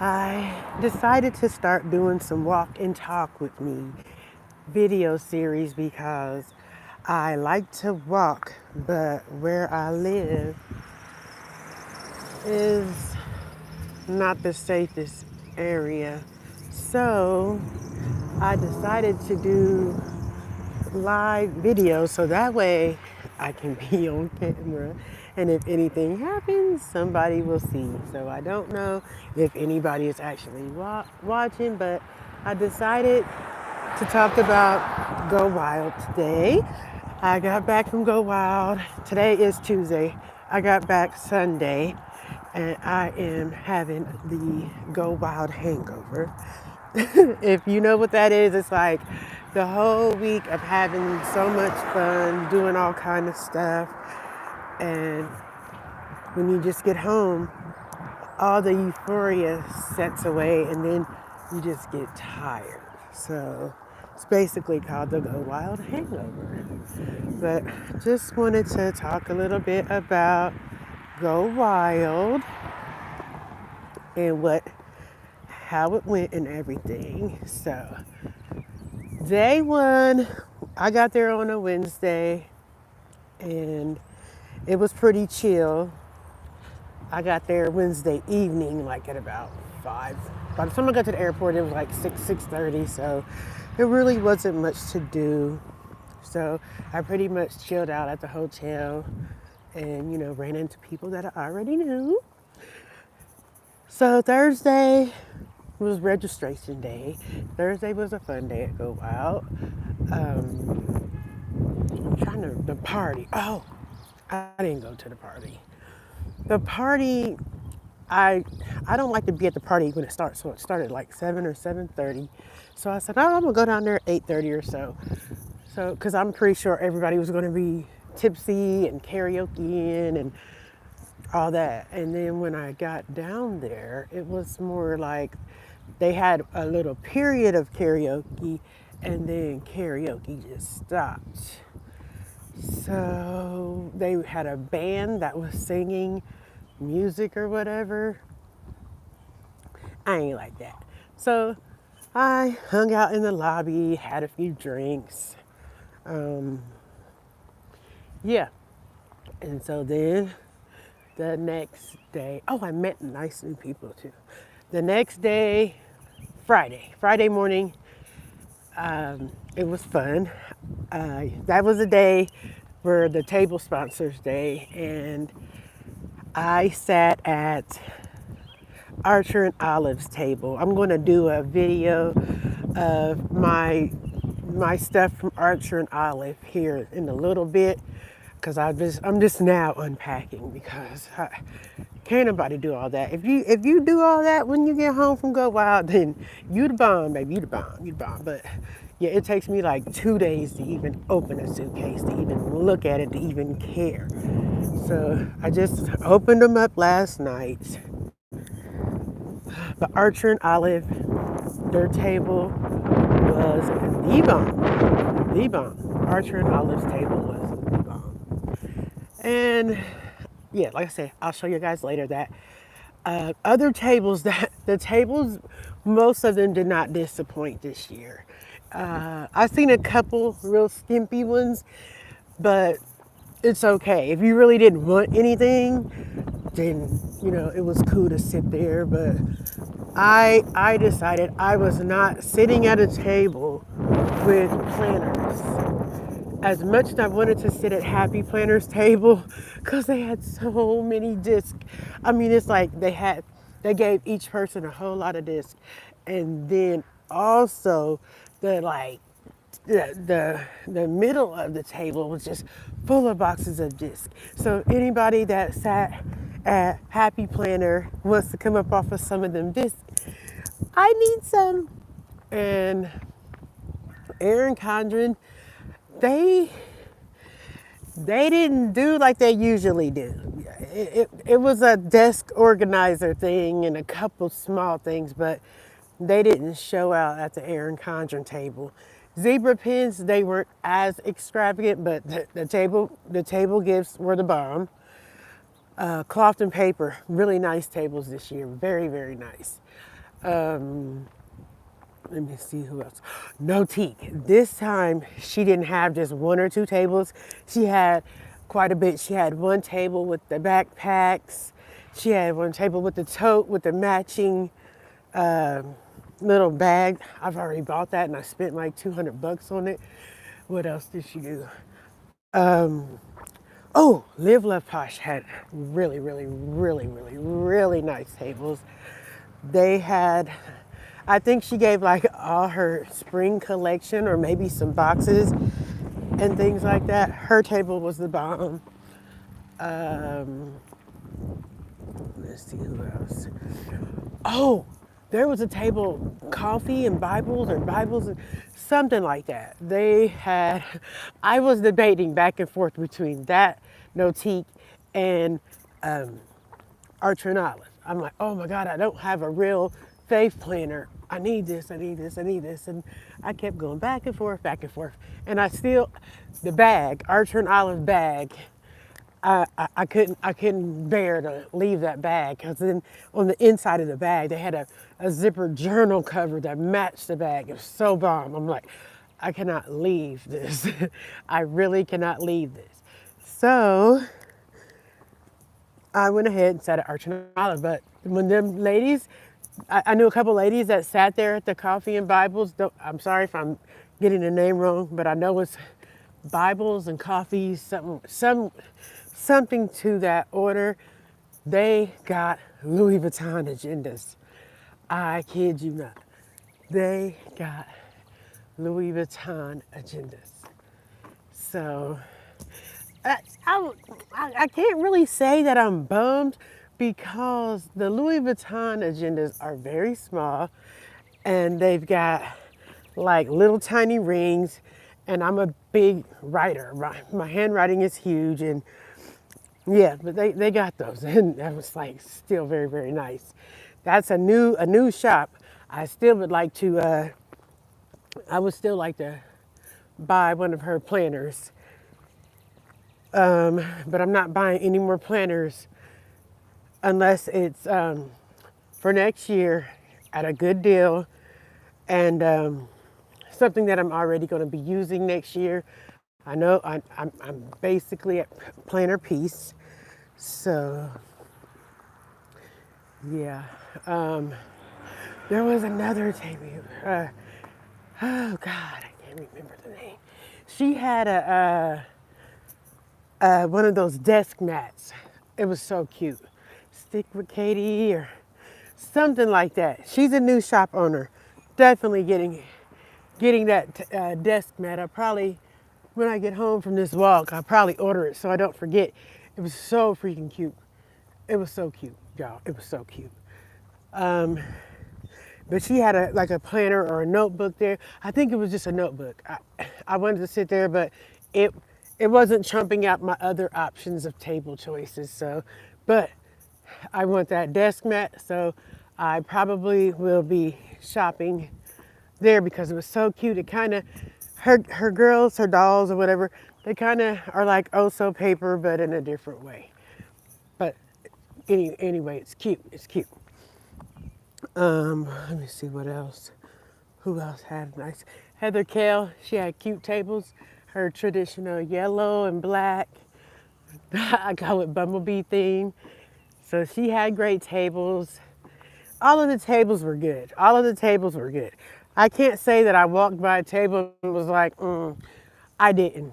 I decided to start doing some walk and talk with me video series because I like to walk, but where I live is not the safest area. So I decided to do live video so that way I can be on camera, and if anything happens somebody will see. So I don't know if anybody is actually watching, but I decided to talk about Go Wild today. I got back from Go Wild. Today is Tuesday. I got back Sunday and I am having the Go Wild hangover. If you know what that is, it's like the whole week of having so much fun, doing all kind of stuff, and when you just get home, all the euphoria sets away, and then you just get tired. So it's basically called the Go Wild hangover. But just wanted to talk a little bit about Go Wild and how it went and everything. So day one, I got there on a Wednesday and it was pretty chill. I got there Wednesday evening, like at about 5. By the time I got to the airport, it was like 6:30. So it really wasn't much to do. So I pretty much chilled out at the hotel and, ran into people that I already knew. So Thursday was registration day. Thursday was a fun day at Go Wild. The party. Oh, I didn't go to the party. The party, I don't like to be at the party when it starts. So it started like 7 or 7:30. So I said, oh, I'm gonna go down there at 8:30 or so. So, because I'm pretty sure everybody was gonna be tipsy and karaoke in and all that. And then when I got down there, it was more like they had a little period of karaoke and then karaoke just stopped. So they had a band that was singing music or whatever. I ain't like that. So I hung out in the lobby, had a few drinks. Yeah. And so then the next day, oh, I met nice new people too. The next day, Friday morning, it was fun. That was a day for the table sponsors day, and I sat at Archer and Olive's table. I'm going to do a video of my stuff from Archer and Olive here in a little bit because I'm just now unpacking because can't nobody do all that. If you do all that when you get home from Go Wild, then you the bomb, baby. You the bomb. You the bomb. But yeah, it takes me like 2 days to even open a suitcase, to even look at it, to even care. So I just opened them up last night. But Archer and Olive, their table was the bomb. The bomb. Archer and Olive's table was the bomb. And yeah, like I said, I'll show you guys later that other tables, that the tables, most of them did not disappoint this year. I've seen a couple real skimpy ones, but it's okay. If you really didn't want anything, then it was cool to sit there. But I decided I was not sitting at a table with planners. As much as I wanted to sit at Happy Planner's table, because they had so many discs. I mean, it's like they gave each person a whole lot of discs, and then also the like the middle of the table was just full of boxes of discs. So anybody that sat at Happy Planner wants to come up off of some of them discs, I need some. And Erin Condren, they didn't do like they usually do. It was a desk organizer thing and a couple small things, but they didn't show out at the Erin Condren table. Zebra pins, they weren't as extravagant, but the table gifts were the bomb. Cloth and paper, really nice tables this year, very, very nice. Um, Let me see who else. Notique. This time she didn't have just one or two tables. She had quite a bit. She had one table with the backpacks. She had one table with the tote with the matching little bag. I've already bought that and I spent like 200 bucks on it. What else did she do? Oh, Live Love Posh had really, really, really, really, really nice tables. They had, I think she gave like all her spring collection or maybe some boxes and things like that. Her table was the bomb. Um, let's see who else. Oh, there was a table, coffee and Bibles or Bibles and something like that. They had, I was debating back and forth between that Notique and Archer and Olive. I'm like, oh my God, I don't have a real faith planner. I need this, I need this, I need this. And I kept going back and forth, back and forth. And I still, the bag, Archer and Olive bag, I couldn't bear to leave that bag because then on the inside of the bag they had a zipper journal cover that matched the bag. It was so bomb. I'm like, I cannot leave this. I really cannot leave this. So I went ahead and sat at Arch and Olive. But when them ladies, I knew a couple ladies that sat there at the Coffee and Bibles. I'm sorry if I'm getting the name wrong, but I know it's Bibles and coffees, something to that order. They got Louis Vuitton agendas. I kid you not. They got Louis Vuitton agendas. So I can't really say that I'm bummed because the Louis Vuitton agendas are very small and they've got like little tiny rings, and I'm a big writer. My handwriting is huge, and yeah, but they got those, and that was like still very, very nice. That's a new shop. I still would like to I would still like to buy one of her planners. But I'm not buying any more planners unless it's for next year at a good deal and something that I'm already going to be using next year. I know I'm basically at planner piece, so yeah. There was another table. Oh God, I can't remember the name. She had one of those desk mats. It was so cute. Stick with Katie or something like that. She's a new shop owner. Definitely getting that desk mat. I probably, when I get home from this walk, I'll probably order it so I don't forget. It was so freaking cute. It was so cute, y'all. It was so cute. But she had a planner or a notebook there. I think it was just a notebook. I wanted to sit there, but it wasn't trumping out my other options of table choices. So, but I want that desk mat, so I probably will be shopping there because it was so cute. It kind of, her girls, her dolls or whatever, they kind of are like oh so paper, but in a different way. But anyway, it's cute. It's cute. Let me see what else. Who else had nice? Heather Kale, she had cute tables. Her traditional yellow and black. I call it bumblebee theme. So she had great tables. All of the tables were good. All of the tables were good. I can't say that I walked by a table and was like, I didn't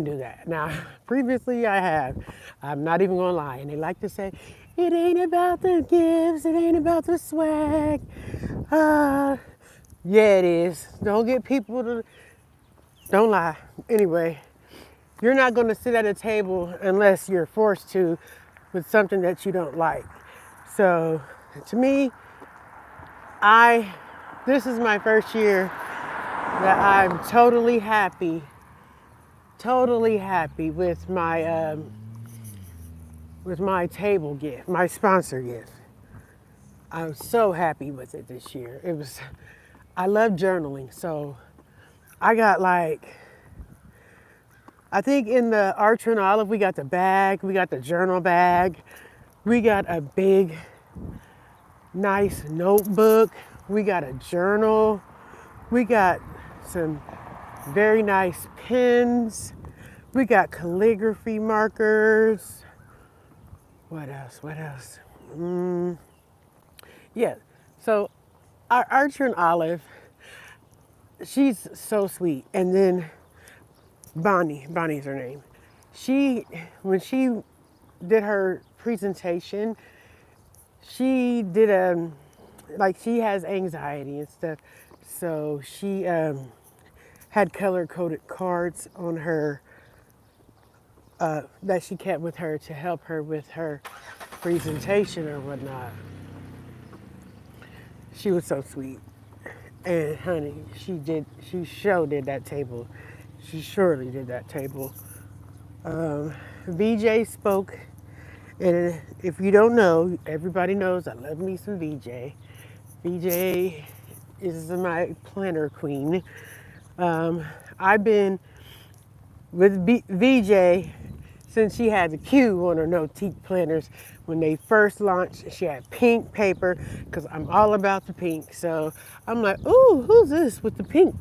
do that. Now, previously I have. I'm not even gonna lie. And they like to say, it ain't about the gifts, it ain't about the swag. Yeah, it is. Don't get people to, don't lie. Anyway, you're not gonna sit at a table unless you're forced to with something that you don't like. So, to me, this is my first year that I'm totally happy with my table gift, my sponsor gift. I'm so happy with it this year. I love journaling, so I got I think in the Archer and Olive, we got the bag, we got the journal bag, we got a big nice notebook. We got a journal. We got some very nice pens. We got calligraphy markers. What else? What else? Yeah. So our Archer and Olive, she's so sweet. And then Bonnie's her name. When she did her presentation, she did like she has anxiety and stuff. So she had color coded cards on her that she kept with her to help her with her presentation or whatnot. She was so sweet. And honey, she sure did that table. She surely did that table. VJ spoke, and if you don't know, everybody knows I love me some VJ. VJ is my planner queen. I've been with VJ since she had the Q on her Notique planners. When they first launched, she had pink paper because I'm all about the pink. So I'm like, ooh, who's this with the pink?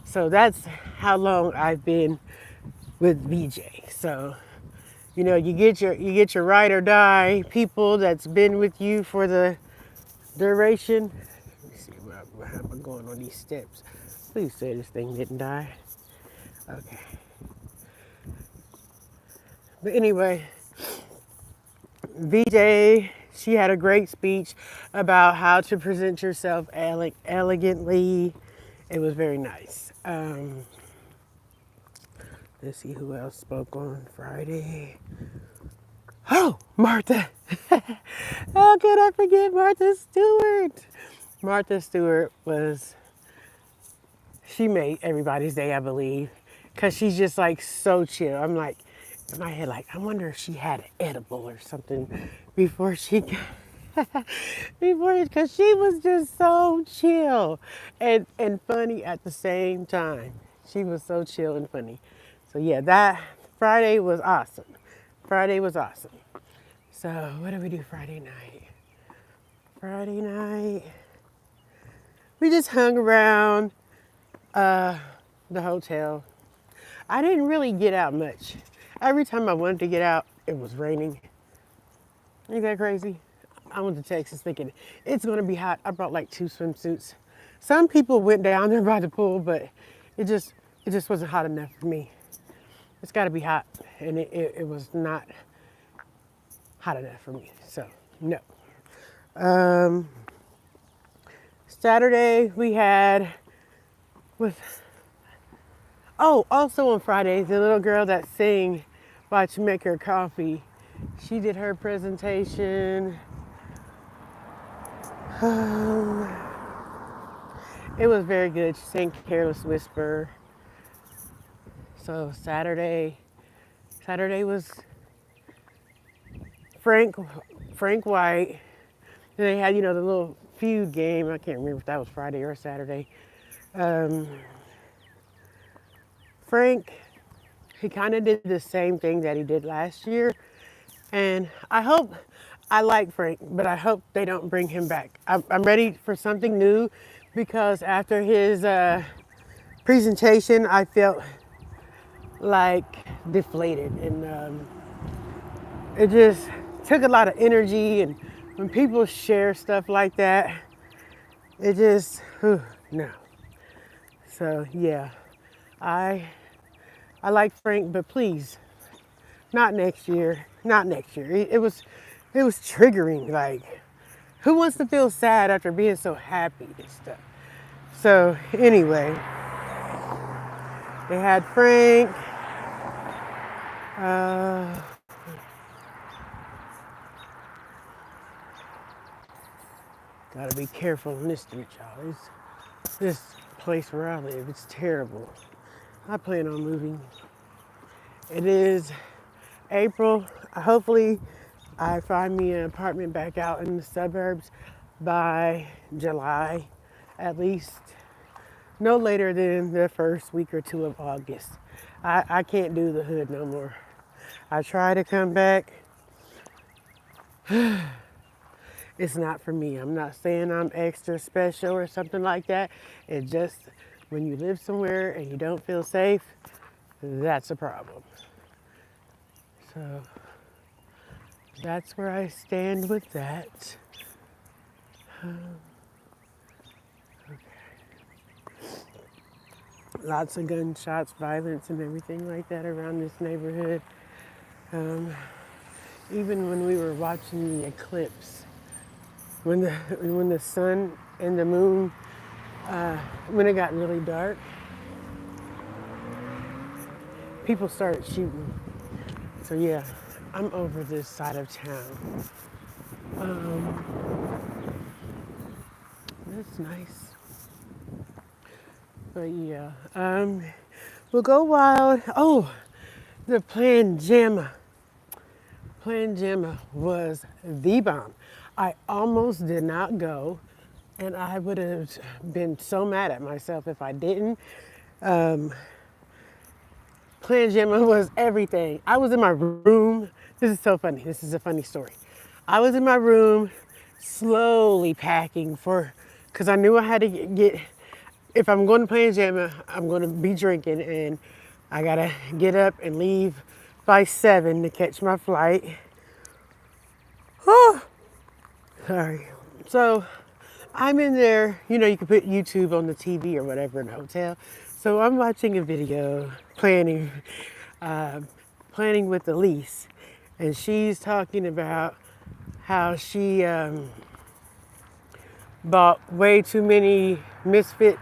So that's how long I've been with VJ. So, you know, you get your ride or die people that's been with you for the duration. Let me see how am I going on these steps. Please say this thing didn't die. Okay. But anyway, VJ, she had a great speech about how to present yourself elegantly. It was very nice. Let's see who else spoke on Friday. Oh, Martha. How could I forget Martha Stewart? Martha Stewart she made everybody's day, I believe, because she's just like so chill. I'm like, in my head, like, I wonder if she had an edible or something before because she was just so chill and funny at the same time. She was so chill and funny. So yeah, that Friday was awesome. Friday was awesome. So what did we do Friday night? Friday night, we just hung around the hotel. I didn't really get out much. Every time I wanted to get out, it was raining. Ain't that crazy? I went to Texas thinking it's gonna be hot. I brought like 2 swimsuits. Some people went down there by the pool, but it just wasn't hot enough for me. It's gotta be hot, and it was not hot enough for me, so no. Saturday we had also on Friday, the little girl that sang Watch You Make Her Coffee, she did her presentation. It was very good. She sang Careless Whisper. So Saturday was Frank White. And they had, the little feud game. I can't remember if that was Friday or Saturday. Frank, he kind of did the same thing that he did last year. And I like Frank, but I hope they don't bring him back. I'm ready for something new because after his presentation, I felt like deflated. And it just took a lot of energy. And when people share stuff like that, it just, no. So yeah, I like Frank, but please, not next year. Not next year. It was triggering. Like, who wants to feel sad after being so happy and stuff? So anyway, they had Frank. Gotta be careful on this street, y'all. This place where I live, it's terrible. I plan on moving. It is April. Hopefully, I find me an apartment back out in the suburbs by July, at least. No later than the first week or 2 of August. I can't do the hood no more. I try to come back. It's not for me. I'm not saying I'm extra special or something like that. It just, when you live somewhere and you don't feel safe, that's a problem. So that's where I stand with that. Lots of gunshots, violence, and everything like that around this neighborhood. Um, Even when we were watching the eclipse, when the sun and the moon, when it got really dark, people started shooting. So yeah, I'm over this side of town. That's nice. But yeah, we'll go wild. Oh, the Plan Jamma. Plan Jamma was the bomb. I almost did not go, and I would have been so mad at myself if I didn't. Um, Plan Jamma was everything. I was in my room. This is so funny. This is a funny story. I was in my room slowly packing because I knew I had to get, if I'm going to Plan Jamma, I'm going to be drinking and I got to get up and leave by 7 to catch my flight. Oh, sorry. So I'm in there, you can put YouTube on the TV or whatever in the hotel. So I'm watching a video, planning with Elise, and she's talking about how she bought way too many misfit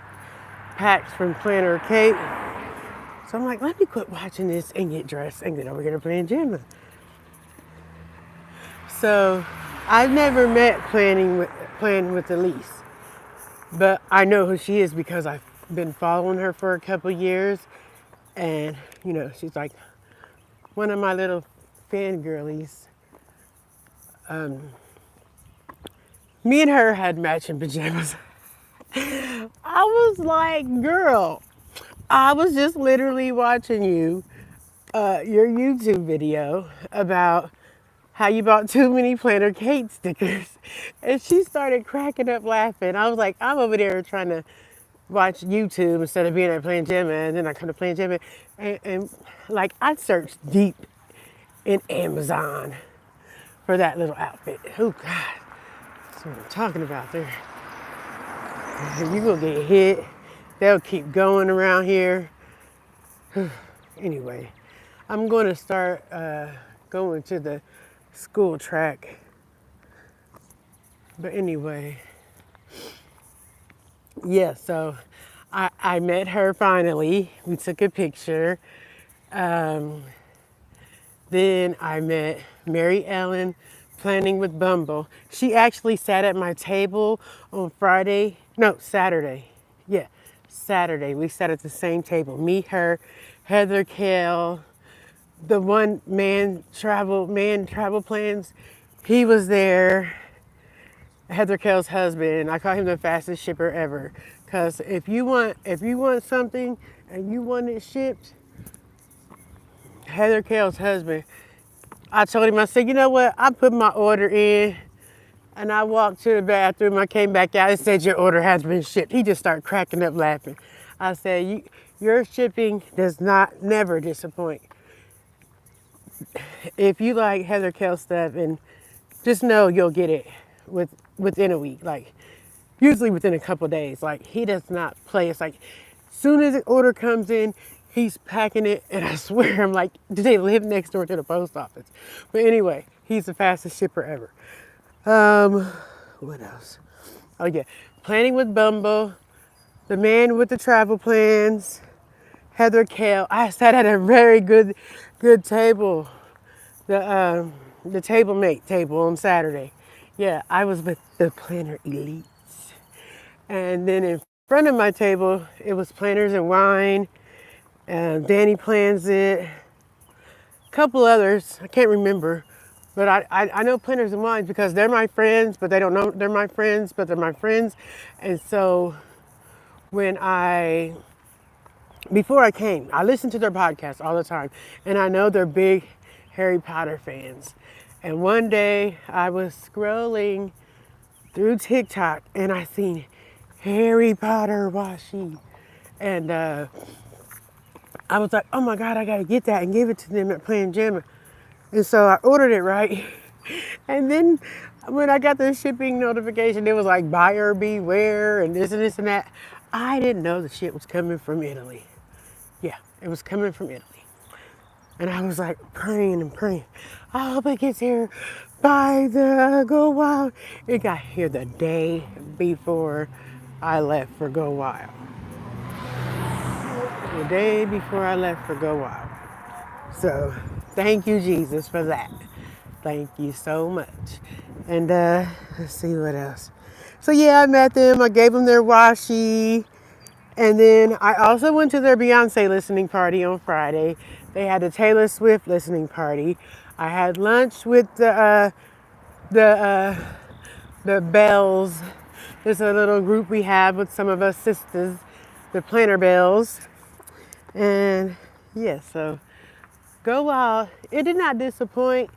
packs from Planner Kate. So I'm like, let me quit watching this and get dressed and get over here to Plan Jamma. So I've never met Planning with Elise, but I know who she is because I've been following her for a couple years, and she's like one of my little fangirlies. Me and her had matching pajamas. I was like, girl, I was just literally watching your YouTube video about how you bought too many Planner Kate stickers. And she started cracking up laughing. I was like, I'm over there trying to watch YouTube instead of being at Plan Jamma. And then I come to Plan Jamma and like I searched deep in Amazon for that little outfit. Oh God, that's what I'm talking about there. You gonna get hit. They'll keep going around here. Anyway, I'm gonna start going to the school track. But anyway, yeah, so I met her finally. We took a picture. Then I met Mary Ellen, Planning with Bumble. She actually sat at my table on Saturday. Yeah, Saturday. We sat at the same table. Me, her, Heather Kell, the one man travel plans. He was there. Heather Kell's husband. I call him the fastest shipper ever. Cause if you want something and you want it shipped, Heather Kell's husband, I told him, I said, you know what? I put my order in and I walked to the bathroom. I came back out and said, your order has been shipped. He just started cracking up laughing. I said, your shipping does never disappoint. If you like Heather Kell stuff, and just know you'll get it within a week, like usually within a couple days. Like he does not play. It's like soon as the order comes in, he's packing it, and I swear I'm like, do they live next door to the post office? But anyway, he's the fastest shipper ever. What else? Oh yeah, Planning with Bumble, the man with the travel plans, Heather Kell. I sat at a very good table, the table mate table on Saturday. Yeah, I was with the Planner Elites. And then in front of my table, it was Planners and Wine, Danny Plans It, a couple others, I can't remember. But I know Planners and Wines because they're my friends, but they don't know they're my friends, but they're my friends. And so before I came, I listened to their podcast all the time, and I know they're big Harry Potter fans. And one day I was scrolling through TikTok and I seen Harry Potter washi. And I was like, oh my God, I gotta get that and give it to them at Plan Jammer. And so I ordered it, right? And then when I got the shipping notification, it was like buyer beware and this and that. I didn't know the shit was coming from Italy. Yeah, it was coming from Italy. And I was like praying and praying. I hope it gets here by the Go Wild. It got here the day before I left for Go Wild. The day before I left for Go Wild. So thank you, Jesus, for that. Thank you so much. And let's see what else. So yeah, I met them. I gave them their washi. And then I also went to their Beyonce listening party on Friday. They had a Taylor Swift listening party. I had lunch with the Bells. There's a little group we have with some of us sisters, the Planner Bells. And yeah, so Go Wild. It did not disappoint.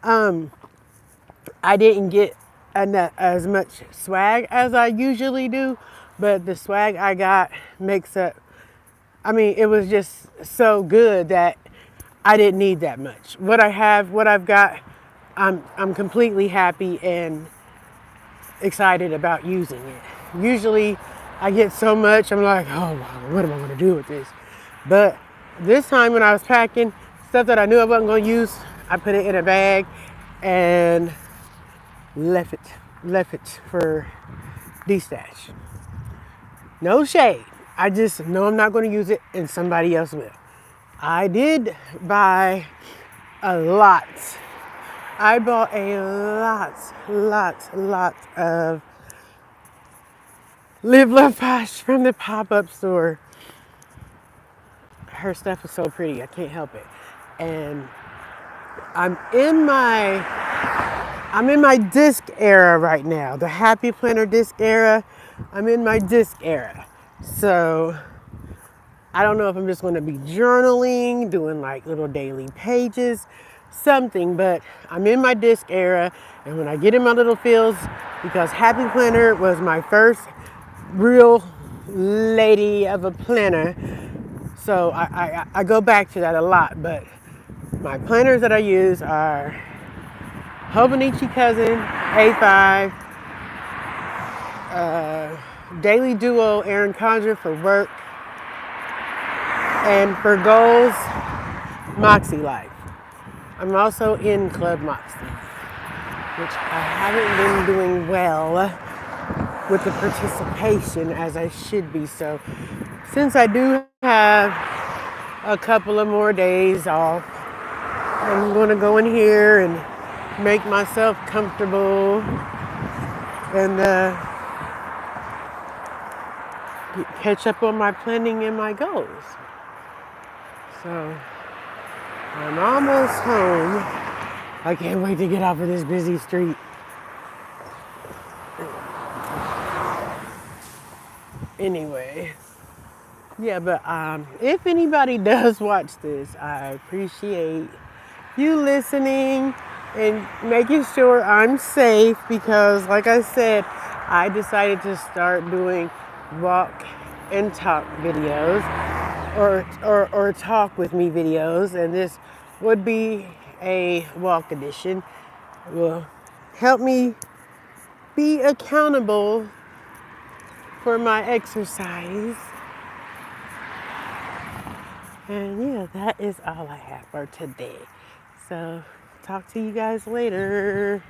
I didn't get as much swag as I usually do, but the swag I got makes up. I mean, it was just so good that I didn't need that much. What I've got, I'm completely happy and excited about using it. Usually I get so much, I'm like, oh, wow, what am I going to do with this? But this time when I was packing stuff that I knew I wasn't going to use, I put it in a bag and left it for destash. No shade. I just know I'm not going to use it and somebody else will. I did buy a lot. I bought a lot of Live Love Posh from the pop-up store. Her stuff is so pretty, I can't help it. And I'm in my disc era right now, the Happy Planner disc era. I'm in my disc era. So I don't know if I'm just going to be journaling, doing like little daily pages, something, but I'm in my disc era. And when I get in my little feels, because Happy Planner was my first real lady of a planner, so I go back to that a lot. But my planners that I use are Hobonichi Cousin A5, Daily Duo Erin Condren for work, and for goals, Moxie Life. I'm also in Club Moxie, which I haven't been doing well with the participation as I should be. So since I do have a couple of more days off, I'm going to go in here and make myself comfortable and catch up on my planning and my goals. So I'm almost home. I can't wait to get off of this busy street. Anyway, yeah, but if anybody does watch this, I appreciate you listening and making sure I'm safe, because like I said, I decided to start doing walk and talk videos or talk with me videos, and this would be a walk edition. It will help me be accountable for my exercise. And yeah, that is all I have for today. So talk to you guys later.